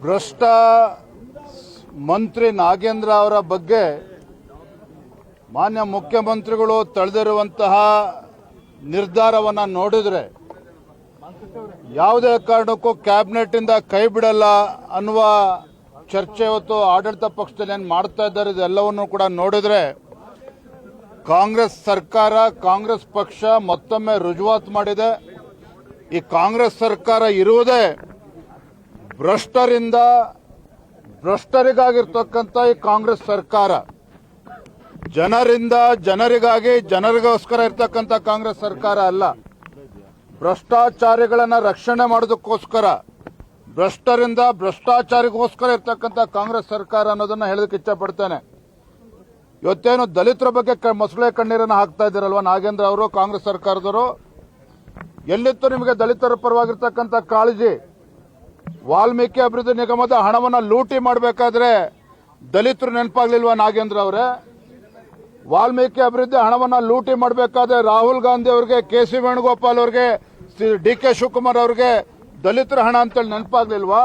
ಭ್ರಷ್ಟ ಮಂತ್ರಿ ನಾಗೇಂದ್ರ ಅವರ ಬಗ್ಗೆ ಮಾನ್ಯ ಮುಖ್ಯಮಂತ್ರಿಗಳು ತಳೆದಿರುವಂತಹ ನಿರ್ಧಾರವನ್ನು ನೋಡಿದರೆ ಯಾವುದೇ ಕಾರಣಕ್ಕೂ ಕ್ಯಾಬಿನೆಟ್ ಇಂದ ಕೈ ಬಿಡಲ್ಲ ಅನ್ನುವ ಚರ್ಚೆ ಇವತ್ತು ಆಡಳಿತ ಪಕ್ಷದಲ್ಲಿ ಏನು ಮಾಡ್ತಾ ಇದ್ದಾರೆ ಇದೆಲ್ಲವನ್ನು ಕೂಡ ನೋಡಿದ್ರೆ ಕಾಂಗ್ರೆಸ್ ಸರ್ಕಾರ ಕಾಂಗ್ರೆಸ್ ಪಕ್ಷ ಮತ್ತೊಮ್ಮೆ ರುಜುವಾತು ಮಾಡಿದೆ. ಈ ಕಾಂಗ್ರೆಸ್ ಸರ್ಕಾರ ಇರುವುದೇ ಭ್ರಷ್ಟರಿಗಾಗಿರ್ತಕ್ಕಂಥ ಈ ಕಾಂಗ್ರೆಸ್ ಸರ್ಕಾರ, ಜನರಿಂದ ಜನರಿಗಾಗಿ ಜನರಿಗೋಸ್ಕರ ಇರ್ತಕ್ಕಂಥ ಕಾಂಗ್ರೆಸ್ ಸರ್ಕಾರ ಅಲ್ಲ. ಭ್ರಷ್ಟಾಚಾರಿಗಳನ್ನ ರಕ್ಷಣೆ ಮಾಡೋದಕ್ಕೋಸ್ಕರ, ಭ್ರಷ್ಟರಿಂದ ಭ್ರಷ್ಟಾಚಾರಿಗೋಸ್ಕರ ಇರ್ತಕ್ಕಂಥ ಕಾಂಗ್ರೆಸ್ ಸರ್ಕಾರ ಅನ್ನೋದನ್ನ ಹೇಳೋದಕ್ಕೆ ಇಚ್ಛಪಡ್ತೇನೆ. ಇವತ್ತೇನು ದಲಿತರ ಬಗ್ಗೆ ಮೊಸಳೆ ಕಣ್ಣೀರನ್ನು ಹಾಕ್ತಾ ಇದ್ದೀರಲ್ವಾ ನಾಗೇಂದ್ರ ಅವರು, ಕಾಂಗ್ರೆಸ್ ಸರ್ಕಾರದವರು, ಎಲ್ಲಿತ್ತು ನಿಮಗೆ ದಲಿತರ ಪರವಾಗಿರ್ತಕ್ಕಂಥ ಕಾಳಜಿ? ವಾಲ್ಮೀಕಿ ಅಭಿವೃದ್ಧಿ ನಿಗಮದ ಹಣವನ್ನು ಲೂಟಿ ಮಾಡಬೇಕಾದ್ರೆ ದಲಿತರು ನೆನಪಾಗ್ಲಿಲ್ವಾ ನಾಗೇಂದ್ರ ಅವರೇ? ವಾಲ್ಮೀಕಿ ಅಭಿವೃದ್ಧಿ ಹಣವನ್ನು ಲೂಟಿ ಮಾಡಬೇಕಾದ್ರೆ ರಾಹುಲ್ ಗಾಂಧಿ ಅವರಿಗೆ, ಕೆ.ಸಿ. ವೇಣುಗೋಪಾಲ್ ಅವರಿಗೆ, ಡಿ.ಕೆ. ಶಿವಕುಮಾರ್ ಅವರಿಗೆ ದಲಿತರ ಹಣ ಅಂತೇಳಿ ನೆನಪಾಗ್ಲಿಲ್ವಾ?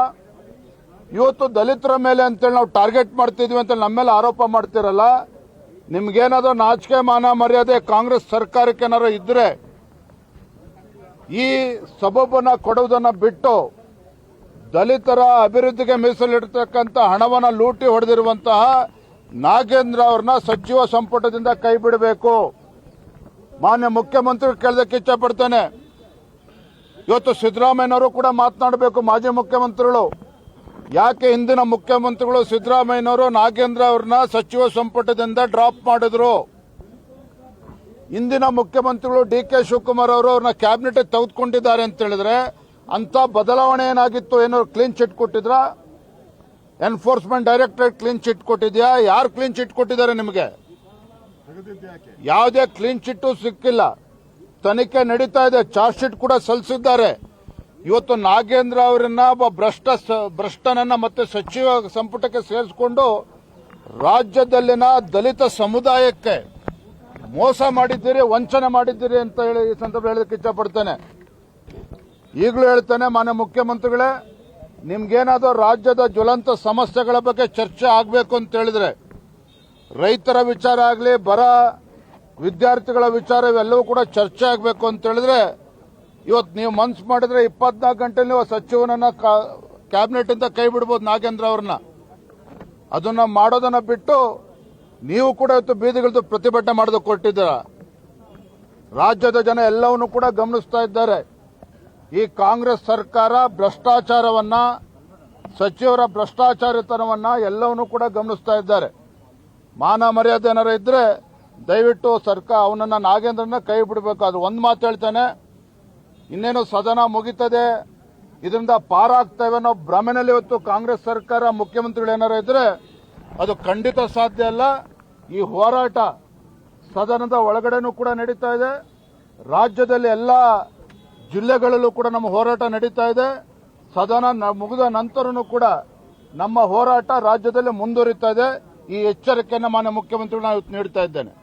ಇವತ್ತು ದಲಿತರ ಮೇಲೆ ಅಂತೇಳಿ ನಾವು ಟಾರ್ಗೆಟ್ ಮಾಡ್ತಿದ್ವಿ ಅಂತ ನಮ್ಮ ಮೇಲೆ ಆರೋಪ ಮಾಡ್ತಿರಲ್ಲ. ನಿಮ್ಗೇನಾದ್ರೂ ನಾಚಿಕೆ ಮಾನ ಮರ್ಯಾದೆ ಕಾಂಗ್ರೆಸ್ ಸರ್ಕಾರಕ್ಕೆ ಏನಾದ್ರು ಇದ್ರೆ ಈ ಸಬಬನ್ನ ಕೊಡುವುದನ್ನ ಬಿಟ್ಟು ದಲಿತರ ಅಭಿವೃದ್ಧಿಗೆ ಮೀಸಲಿಡತಕ್ಕಂಥ ಹಣವನ್ನು ಲೂಟಿ ಹೊಡೆದಿರುವಂತಹ ನಾಗೇಂದ್ರ ಅವ್ರನ್ನ ಸಚಿವ ಸಂಪುಟದಿಂದ ಕೈ ಬಿಡಬೇಕು. ಮಾನ್ಯ ಮುಖ್ಯಮಂತ್ರಿ ಕೇಳೋದಕ್ಕೆ ಇಚ್ಛಪಡ್ತೇನೆ. ಇವತ್ತು ಸಿದ್ದರಾಮಯ್ಯನವರು ಕೂಡ ಮಾತನಾಡಬೇಕು. ಮಾಜಿ ಮುಖ್ಯಮಂತ್ರಿಗಳು ಯಾಕೆ ಹಿಂದಿನ ಮುಖ್ಯಮಂತ್ರಿಗಳು ಸಿದ್ದರಾಮಯ್ಯನವರು ನಾಗೇಂದ್ರ ಅವ್ರನ್ನ ಸಚಿವ ಸಂಪುಟದಿಂದ ಡ್ರಾಪ್ ಮಾಡಿದ್ರು? ಇಂದಿನ ಮುಖ್ಯಮಂತ್ರಿಗಳು ಡಿ.ಕೆ. ಶಿವಕುಮಾರ್ ಅವರು ಅವ್ರನ್ನ ಕ್ಯಾಬಿನೆಟ್ ತೆಗೆದುಕೊಂಡಿದ್ದಾರೆ ಅಂತ ಹೇಳಿದ್ರೆ ಅಂತ ಬದಲಾವಣೆ ಏನಾಗಿತ್ತು? ಏನೋ ಕ್ಲೀನ್ ಚಿಟ್ ಕೊಟ್ಟಿದ್ರ? ಎನ್ಫೋರ್ಸ್ಮೆಂಟ್ ಡೈರೆಕ್ಟರೇಟ್ ಕ್ಲೀನ್ ಚಿಟ್ ಕೊಟ್ಟಿದ್ಯಾ? ಯಾರು ಕ್ಲೀನ್ ಚಿಟ್ ಕೊಟ್ಟಿದ್ದಾರೆ ನಿಮಗೆ? ಯಾವುದೇ ಕ್ಲೀನ್ ಚಿಟ್ ಸಿಕ್ಕಿಲ್ಲ. ತನಿಖೆ ನಡೀತಾ ಇದೆ, ಚಾರ್ಜ್ ಶೀಟ್ ಕೂಡ ಸಲ್ಲಿಸಿದ್ದಾರೆ. ಇವತ್ತು ನಾಗೇಂದ್ರ ಅವರನ್ನ ಭ್ರಷ್ಟನನ್ನ ಮತ್ತೆ ಸಚಿವ ಸಂಪುಟಕ್ಕೆ ಸೇರಿಸಿಕೊಂಡು ರಾಜ್ಯದಲ್ಲಿನ ದಲಿತ ಸಮುದಾಯಕ್ಕೆ ಮೋಸ ಮಾಡಿದ್ದೀರಿ, ವಂಚನೆ ಮಾಡಿದ್ದೀರಿ ಅಂತ ಹೇಳಿ ಈ ಸಂದರ್ಭ ಹೇಳೋದಕ್ಕೆ ಇಚ್ಛಪಡ್ತೇನೆ. ಈಗಲೂ ಹೇಳ್ತೇನೆ, ಮಾನ್ಯ ಮುಖ್ಯಮಂತ್ರಿಗಳೇ, ನಿಮ್ಗೇನಾದರೂ ರಾಜ್ಯದ ಜ್ವಲಂತ ಸಮಸ್ಯೆಗಳ ಬಗ್ಗೆ ಚರ್ಚೆ ಆಗಬೇಕು ಅಂತ ಹೇಳಿದ್ರೆ, ರೈತರ ವಿಚಾರ ಆಗಲಿ, ಬರ, ವಿದ್ಯಾರ್ಥಿಗಳ ವಿಚಾರ ಇವೆಲ್ಲವೂ ಕೂಡ ಚರ್ಚೆ ಆಗಬೇಕು ಅಂತ ಹೇಳಿದ್ರೆ ಇವತ್ತು ನೀವು ಮನ್ಸು ಮಾಡಿದ್ರೆ 24 ಗಂಟೆಯಲ್ಲಿ ನೀವು ಸಚಿವನನ್ನ ಕ್ಯಾಬಿನೆಟ್ ಇಂದ ಕೈ ಬಿಡಬಹುದು ನಾಗೇಂದ್ರ ಅವ್ರನ್ನ. ಅದನ್ನ ಮಾಡೋದನ್ನ ಬಿಟ್ಟು ನೀವು ಕೂಡ ಇವತ್ತು ಬೀದಿಗಿಳಿದು ಪ್ರತಿಭಟನೆ ಮಾಡೋದಕ್ಕೆ ಕೊಟ್ಟಿದ್ದೀರ. ರಾಜ್ಯದ ಜನ ಎಲ್ಲವನ್ನೂ ಕೂಡ ಗಮನಿಸ್ತಾ ಇದ್ದಾರೆ. ಈ ಕಾಂಗ್ರೆಸ್ ಸರ್ಕಾರ ಭ್ರಷ್ಟಾಚಾರವನ್ನ, ಸಚಿವರ ಭ್ರಷ್ಟಾಚಾರಿತನವನ್ನ ಎಲ್ಲವನ್ನೂ ಕೂಡ ಗಮನಿಸ್ತಾ ಇದ್ದಾರೆ. ಮಾನ ಮರ್ಯಾದೆ ಏನಾರ ಇದ್ರೆ ದಯವಿಟ್ಟು ಸರ್ಕಾರ ಅವನನ್ನ ನಾಗೇಂದ್ರನ ಕೈ ಬಿಡಬೇಕು. ಅದು ಒಂದು ಮಾತು ಹೇಳ್ತಾನೆ, ಇನ್ನೇನು ಸದನ ಮುಗಿತದೆ, ಇದರಿಂದ ಪಾರಾಗ್ತೇವೆ ಅನ್ನೋ ಭ್ರಮೆನಲ್ಲಿ ಇವತ್ತು ಕಾಂಗ್ರೆಸ್ ಸರ್ಕಾರ ಮುಖ್ಯಮಂತ್ರಿಗಳು ಏನಾರ ಇದ್ರೆ ಅದು ಖಂಡಿತ ಸಾಧ್ಯ ಅಲ್ಲ. ಈ ಹೋರಾಟ ಸದನದ ಒಳಗಡೆನೂ ಕೂಡ ನಡೀತಾ ಇದೆ. ರಾಜ್ಯದಲ್ಲಿ ಎಲ್ಲ ಜಿಲ್ಲೆಗಳಲ್ಲೂ ಕೂಡ ನಮ್ಮ ಹೋರಾಟ ನಡೀತಾ ಇದೆ. ಸದನ ಮುಗಿದ ನಂತರನೂ ಕೂಡ ನಮ್ಮ ಹೋರಾಟ ರಾಜ್ಯದಲ್ಲಿ ಮುಂದುವರಿತಾ ಇದೆ. ಈ ಎಚ್ಚರಿಕೆಯನ್ನು ಮಾನ್ಯ ಮುಖ್ಯಮಂತ್ರಿಗಳು ನಾನು ಇವತ್ತು ನೀಡ್ತಾ ಇದ್ದೇನೆ.